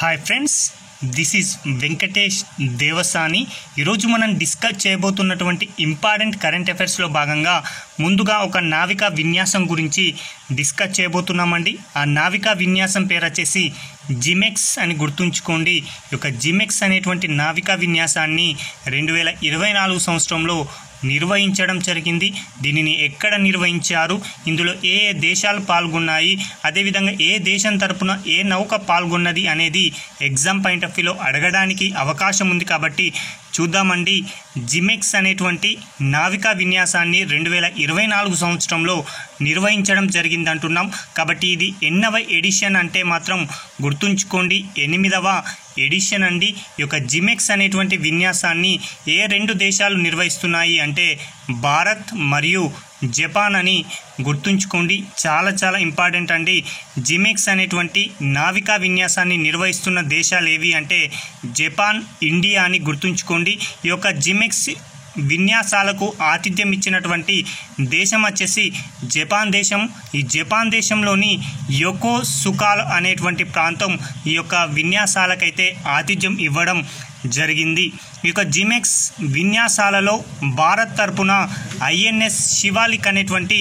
Hi friends, this is Venkatesh Devasani. ఈరోజు మనం discuss చేయబోతున్నటువంటి important current అఫైర్స్లో భాగంగా ముందుగా ఒక నావికా విన్యాసం గురించి డిస్కస్ చేయబోతున్నామండి. ఆ నావికా విన్యాసం పేరు వచ్చేసి జిమెక్స్ అని గుర్తుంచుకోండి. ఈ యొక్క జిమెక్స్ అనేటువంటి నావికా విన్యాసాన్ని 2024 సంవత్సరంలో నిర్వహించడం జరిగింది. దీనిని ఎక్కడ నిర్వహించారు, ఇందులో ఏ ఏ దేశాలు పాల్గొన్నాయి, అదేవిధంగా ఏ దేశం తరపున ఏ నౌక పాల్గొన్నది అనేది ఎగ్జామ్ పాయింట్ ఆఫ్ వ్యూలో అడగడానికి అవకాశం ఉంది. కాబట్టి చూద్దామండి. జిమెక్స్ అనేటువంటి నావికా విన్యాసాన్ని 2024 సంవత్సరంలో నిర్వహించడం జరిగింది అంటున్నాం. కాబట్టి ఇది ఎన్నవ ఎడిషన్ అంటే మాత్రం గుర్తుంచుకోండి, 8వ ఎడిషన్ అండి. ఈ యొక్క జిమెక్స్ అనేటువంటి విన్యాసాన్ని ఏ రెండు దేశాలు నిర్వహిస్తున్నాయి అంటే భారత్ మరియు జపాన్ అని గుర్తుంచుకోండి. చాలా చాలా ఇంపార్టెంట్ అండి. జిమెక్స్ అనేటువంటి నావికా విన్యాసాన్ని నిర్వహిస్తున్న దేశాలు ఏవి అంటే జపాన్, ఇండియా అని గుర్తుంచుకోండి. ఈ యొక్క జిమెక్స్ విన్యాసాలకు ఆతిథ్యం ఇచ్చినటువంటి దేశం వచ్చేసి జపాన్ దేశం. ఈ జపాన్ దేశంలోని యొకోసుకా అనేటువంటి ప్రాంతం ఈ యొక్క విన్యాసాలకైతే ఆతిథ్యం ఇవ్వడం జరిగింది. ఈ యొక్క జిమెక్స్ విన్యాసాలలో భారత్ తరపున ఐఎన్ఎస్ శివాలిక్ అనేటువంటి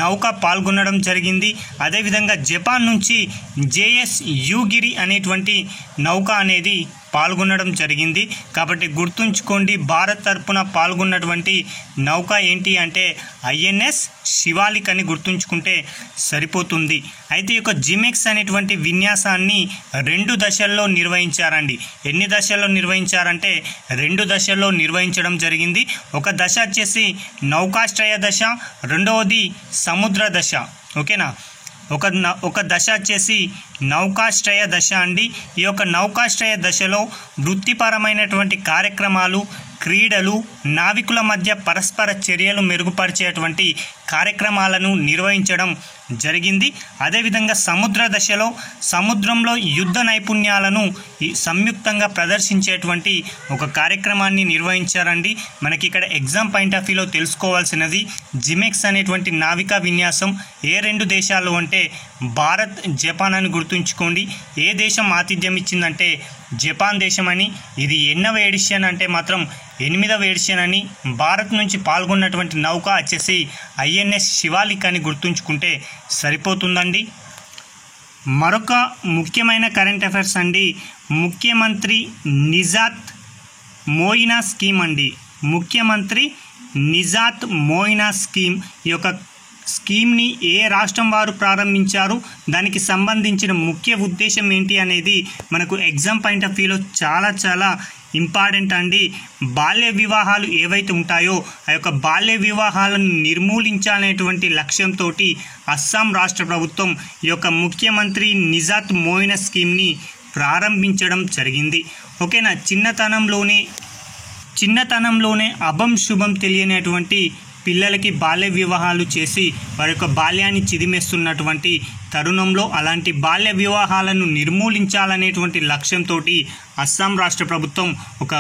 నౌక పాల్గొనడం జరిగింది. అదేవిధంగా జపాన్ నుంచి జేఎస్ యూగిరి అనేటువంటి నౌక అనేది పాల్గొనడం జరిగింది. కాబట్టి గుర్తుంచుకోండి, భారత్ తరపున పాల్గొన్నటువంటి నౌక ఏంటి అంటే ఐఎన్ఎస్ శివాలిక్ అని గుర్తుంచుకుంటే సరిపోతుంది. అయితే ఈ యొక్క జిమెక్స్ అనేటువంటి విన్యాసాన్ని 2 దశల్లో నిర్వహించారండి. ఎన్ని దశల్లో నిర్వహించారంటే 2 దశల్లో నిర్వహించడం జరిగింది. ఒక దశ వచ్చేసి నౌకాశ్రయ దశ, రెండవది సముద్ర దశ. ఓకేనా, ఒక దశ వచ్చేసి నౌకాశ్రయ దశ అండి. ఈ యొక్క నౌకాశ్రయ దశలో వృత్తిపరమైనటువంటి కార్యక్రమాలు, క్రీడలు, నావికుల మధ్య పరస్పర చర్యలు మెరుగుపరిచేటువంటి కార్యక్రమాలను నిర్వహించడం జరిగింది. అదేవిధంగా సముద్ర దశలో సముద్రంలో యుద్ధ నైపుణ్యాలను సంయుక్తంగా ప్రదర్శించేటువంటి ఒక కార్యక్రమాన్ని నిర్వహించారండి. మనకి ఇక్కడ ఎగ్జామ్ పాయింట్ ఆఫ్ వ్యూలో తెలుసుకోవాల్సినది జిమెక్స్ అనేటువంటి నావికా విన్యాసం ఏ 2 దేశాలు అంటే భారత్, జపాన్ అని గుర్తుంచుకోండి. ఏ దేశం ఆతిథ్యం ఇచ్చిందంటే జపాన్ దేశం అని. ఇది ఎన్నవ ఎడిషన్ అంటే మాత్రం 8వ ఎడిషన్ అని. భారత్ నుంచి పాల్గొన్నటువంటి నౌక వచ్చేసి ఐఎన్ఎస్ శివాలిక్ అని గుర్తుంచుకుంటే సరిపోతుందండి. మరొక ముఖ్యమైన కరెంట్ అఫైర్స్ అండి, ముఖ్యమంత్రి నిజాత్ మోయినా స్కీమ్ అండి. ముఖ్యమంత్రి నిజాత్ మోయినా స్కీమ్, ఈ యొక్క స్కీమ్ని ఏ రాష్ట్రం వారు ప్రారంభించారు, దానికి సంబంధించిన ముఖ్య ఉద్దేశం ఏంటి అనేది మనకు ఎగ్జామ్ పాయింట్ ఆఫ్ వ్యూలో చాలా చాలా ఇంపార్టెంట్ అండి. బాల్య వివాహాలు ఏవైతే ఉంటాయో ఆ యొక్క బాల్య వివాహాలను నిర్మూలించాలనేటువంటి లక్ష్యంతో అస్సాం రాష్ట్ర ప్రభుత్వం ఈ యొక్క ముఖ్యమంత్రి నిజాత్ మోయినా స్కీమ్ని ప్రారంభించడం జరిగింది. ఓకేనా, చిన్నతనంలోనే అభం శుభం తెలియనటువంటి పిల్లలకి బాల్య వివాహాలు చేసి వారి యొక్క బాల్యాన్ని చిదిమేస్తున్నటువంటి తరుణంలో అలాంటి బాల్య వివాహాలను నిర్మూలించాలనేటువంటి లక్ష్యంతో అస్సాం రాష్ట్ర ప్రభుత్వం ఒక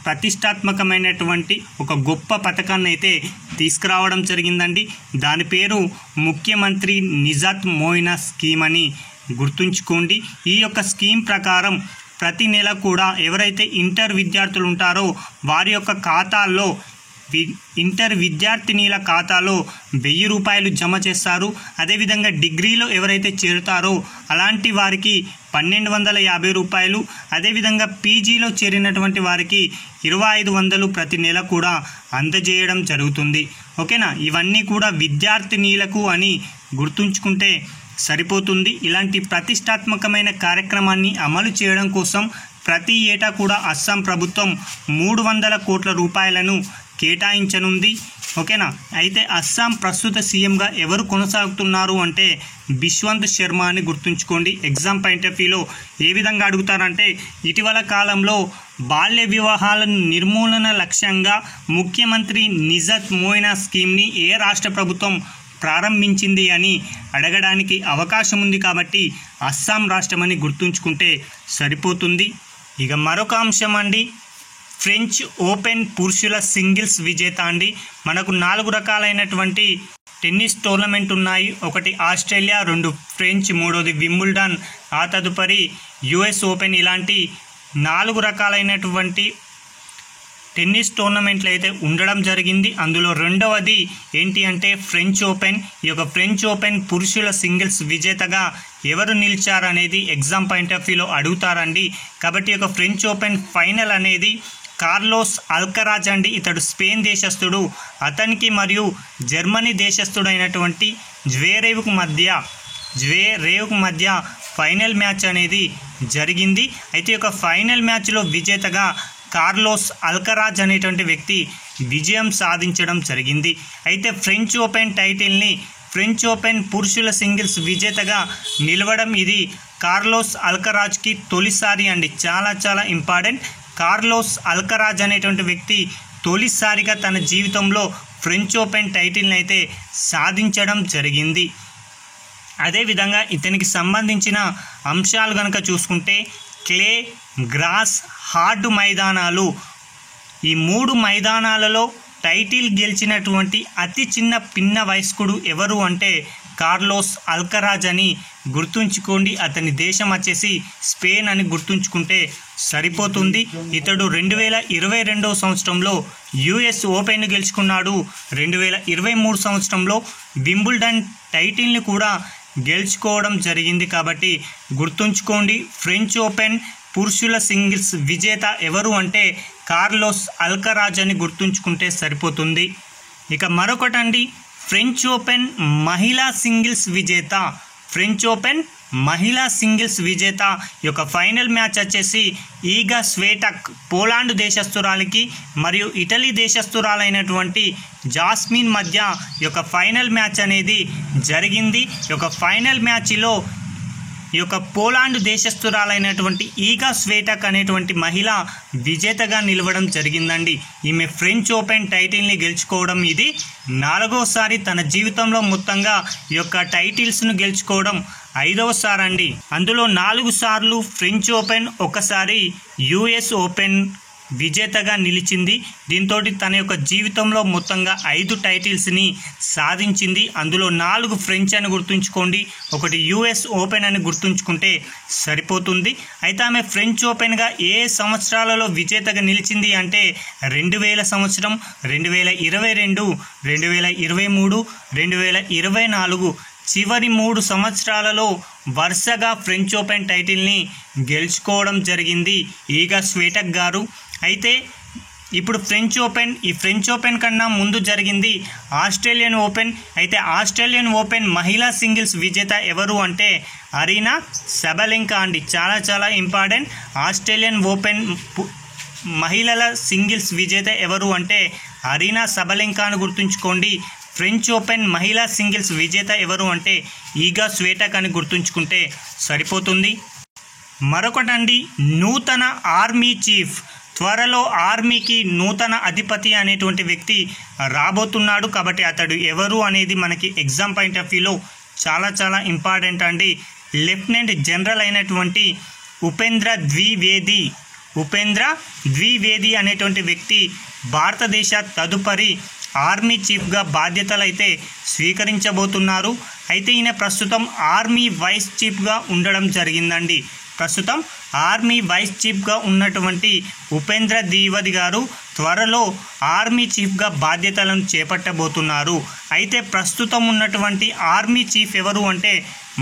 ప్రతిష్టాత్మకమైనటువంటి ఒక గొప్ప పథకాన్ని అయితే తీసుకురావడం జరిగిందండి. దాని పేరు ముఖ్యమంత్రి నిజాత్ మోయినా స్కీమ్ అని గుర్తుంచుకోండి. ఈ యొక్క స్కీమ్ ప్రకారం ప్రతి నెల కూడా ఎవరైతే ఇంటర్ విద్యార్థులు ఉంటారో వారి యొక్క ఖాతాల్లో, ఇంటర్ విద్యార్థినీల ఖాతాలో 1000 రూపాయలు జమ చేస్తారు. అదేవిధంగా డిగ్రీలో ఎవరైతే చేరుతారో అలాంటి వారికి 1250 రూపాయలు, అదేవిధంగా పీజీలో చేరినటువంటి వారికి 2500 ప్రతి నెల కూడా అందజేయడం జరుగుతుంది. ఓకేనా, ఇవన్నీ కూడా విద్యార్థినీలకు అని గుర్తుంచుకుంటే సరిపోతుంది. ఇలాంటి ప్రతిష్టాత్మకమైన కార్యక్రమాన్ని అమలు చేయడం కోసం ప్రతి ఏటా కూడా అస్సాం ప్రభుత్వం 300 కోట్ల రూపాయలను కేటాయించనుంది. ఓకేనా, అయితే అస్సాం ప్రస్తుత సీఎంగా ఎవరు కొనసాగుతున్నారు అంటే బిశ్వంత్ శర్మ అని గుర్తుంచుకోండి. ఎగ్జామ్ పాయింట్ ఆఫ్ వ్యూలో ఏ విధంగా అడుగుతారంటే ఇటీవల కాలంలో బాల్య వివాహాల నిర్మూలన లక్ష్యంగా ముఖ్యమంత్రి నిజాత్ మోయినా స్కీమ్ని ఏ రాష్ట్ర ప్రభుత్వం ప్రారంభించింది అని అడగడానికి అవకాశం ఉంది. కాబట్టి అస్సాం రాష్ట్రం అని గుర్తుంచుకుంటే సరిపోతుంది. ఇక మరొక అంశం అండి, ఫ్రెంచ్ ఓపెన్ పురుషుల సింగిల్స్ విజేత అండి. మనకు 4 రకాలైనటువంటి టెన్నిస్ టోర్నమెంట్ ఉన్నాయి. ఒకటి ఆస్ట్రేలియా, 2 ఫ్రెంచ్, 3వది వింబుల్డన్, ఆ తదుపరి యుఎస్ ఓపెన్. ఇలాంటి 4 రకాలైనటువంటి టెన్నిస్ టోర్నమెంట్లు అయితే ఉండడం జరిగింది. అందులో రెండవది ఏంటి అంటే ఫ్రెంచ్ ఓపెన్. ఈ యొక్క ఫ్రెంచ్ ఓపెన్ పురుషుల సింగిల్స్ విజేతగా ఎవరు నిలిచారనేది ఎగ్జామ్ పాయింట్ ఆఫ్ వ్యూలో అడుగుతారండి. కాబట్టి ఈ యొక్క ఫ్రెంచ్ ఓపెన్ ఫైనల్ అనేది కార్లోస్ అల్కరాజ్ అండి. ఇతడు స్పెయిన్ దేశస్థుడు. అతనికి మరియు జర్మనీ దేశస్థుడైనటువంటి జ్వేరేవ్కు మధ్య ఫైనల్ మ్యాచ్ అనేది జరిగింది. అయితే ఈ యొక్క ఫైనల్ మ్యాచ్లో విజేతగా కార్లోస్ అల్కరాజ్ అనేటువంటి వ్యక్తి విజయం సాధించడం జరిగింది. అయితే ఫ్రెంచ్ ఓపెన్ టైటిల్ని ఫ్రెంచ్ ఓపెన్ పురుషుల సింగిల్స్ విజేతగా నిలవడం ఇది కార్లోస్ అల్కరాజ్కి తొలిసారి అండి. చాలా చాలా ఇంపార్టెంట్. కార్లోస్ అల్కరాజ్ అనేటువంటి వ్యక్తి తొలిసారిగా తన జీవితంలో ఫ్రెంచ్ ఓపెన్ టైటిల్ని అయితే సాధించడం జరిగింది. అదేవిధంగా ఇతనికి సంబంధించిన అంశాలు కనుక చూసుకుంటే క్లే, గ్రాస్, హార్డ్ మైదానాలు, ఈ 3 మైదానాలలో టైటిల్ గెలిచినటువంటి అతి చిన్న పిన్న వయస్కుడు ఎవరు అంటే కార్లోస్ అల్కరాజ్ అని గుర్తుంచుకోండి. అతని దేశం వచ్చేసి స్పెయిన్ అని గుర్తుంచుకుంటే సరిపోతుంది. ఇతడు 2022 సంవత్సరంలో యుఎస్ ఓపెన్ గెలుచుకున్నాడు. 2023 సంవత్సరంలో వింబుల్డన్ టైటిల్ని కూడా గెలుచుకోవడం జరిగింది. కాబట్టి గుర్తుంచుకోండి, ఫ్రెంచ్ ఓపెన్ పురుషుల సింగిల్స్ విజేత ఎవరు అంటే కార్లోస్ అల్కరాజ్ అని గుర్తుంచుకుంటే సరిపోతుంది. ఇక మరొకటండి, ఫ్రెంచ్ ఓపెన్ మహిళా సింగిల్స్ విజేత. ఫ్రెంచ్ ఓపెన్ మహిళా సింగిల్స్ విజేత యొక్క ఫైనల్ మ్యాచ్ వచ్చేసి ఈగా స్వేటక్ పోలాండ్ దేశస్థురాలకి మరియు ఇటలీ దేశస్థురాలైనటువంటి జాస్మిన్ మధ్య యొక్క ఫైనల్ మ్యాచ్ అనేది జరిగింది. ఈ యొక్క ఫైనల్ మ్యాచ్లో ఈ యొక్క పోలాండ్ దేశస్థురాలైనటువంటి ఈగా స్వేటక్ అనేటువంటి మహిళ విజేతగా నిలవడం జరిగిందండి. ఈమె ఫ్రెంచ్ ఓపెన్ టైటిల్ని గెలుచుకోవడం ఇది 4వసారి. తన జీవితంలో మొత్తంగా ఈ యొక్క టైటిల్స్ను గెలుచుకోవడం 5వసారి అండి. అందులో 4 సార్లు ఫ్రెంచ్ ఓపెన్, 1సారి యుఎస్ ఓపెన్ విజేతగా నిలిచింది. దీంతో తన యొక్క జీవితంలో మొత్తంగా 5 టైటిల్స్ని సాధించింది. అందులో 4 ఫ్రెంచ్ అని గుర్తుంచుకోండి, 1 యుఎస్ ఓపెన్ అని గుర్తుంచుకుంటే సరిపోతుంది. అయితే ఆమె ఫ్రెంచ్ ఓపెన్గా ఏ సంవత్సరాలలో విజేతగా నిలిచింది అంటే 2000 సంవత్సరం, 2022, 2023, 2024 చివరి 3 సంవత్సరాలలో వరుసగా ఫ్రెంచ్ ఓపెన్ టైటిల్ని గెలుచుకోవడం జరిగింది ఈగా స్వేటక్ గారు. అయితే ఇప్పుడు ఈ ఫ్రెంచ్ ఓపెన్ కన్నా ముందు జరిగింది ఆస్ట్రేలియన్ ఓపెన్. అయితే ఆస్ట్రేలియన్ ఓపెన్ మహిళా సింగిల్స్ విజేత ఎవరు అంటే అరీనా సబలెంకా అండి. చాలా చాలా ఇంపార్టెంట్. ఆస్ట్రేలియన్ ఓపెన్ మహిళల సింగిల్స్ విజేత ఎవరు అంటే అరీనా సబలెంకాను గుర్తుంచుకోండి. ఫ్రెంచ్ ఓపెన్ మహిళా సింగిల్స్ విజేత ఎవరు అంటే ఈగా స్వేటక్ అని గుర్తుంచుకుంటే సరిపోతుంది. మరొకటండి, నూతన ఆర్మీ చీఫ్. త్వరలో ఆర్మీకి నూతన అధిపతి అనేటువంటి వ్యక్తి రాబోతున్నాడు. కాబట్టి అతడు ఎవరు అనేది మనకి ఎగ్జామ్ పాయింట్ ఆఫ్ వ్యూలో చాలా చాలా ఇంపార్టెంట్ అండి. లెఫ్టినెంట్ జనరల్ అయినటువంటి ఉపేంద్ర ద్వివేది అనేటువంటి వ్యక్తి భారతదేశ తదుపరి ఆర్మీ చీఫ్గా బాధ్యతలు అయితే స్వీకరించబోతున్నారు. అయితే ఈయన ప్రస్తుతం ఆర్మీ వైస్ చీఫ్గా ఉండడం జరిగిందండి. ప్రస్తుతం ఆర్మీ వైస్ చీఫ్గా ఉన్నటువంటి ఉపేంద్ర ద్వివేది గారు త్వరలో ఆర్మీ చీఫ్గా బాధ్యతలను చేపట్టబోతున్నారు. అయితే ప్రస్తుతం ఉన్నటువంటి ఆర్మీ చీఫ్ ఎవరు అంటే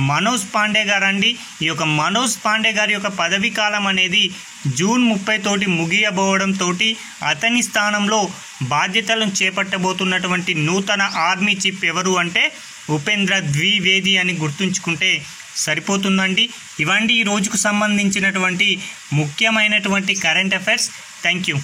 మనోజ్ పాండే గారు అండి. ఈ యొక్క మనోజ్ పాండే గారి యొక్క పదవీ కాలం అనేది జూన్ 30 తోటి ముగియబోవడంతో అతని స్థానంలో బాధ్యతలను చేపట్టబోతున్నటువంటి నూతన ఆర్మీ చీఫ్ ఎవరు అంటే ఉపేంద్ర ద్వివేది అని గుర్తుంచుకుంటే సరిపోతుందండి. ఇవండి ఈ రోజుకు సంబంధించినటువంటి ముఖ్యమైనటువంటి కరెంట్ అఫైర్స్. Thank you.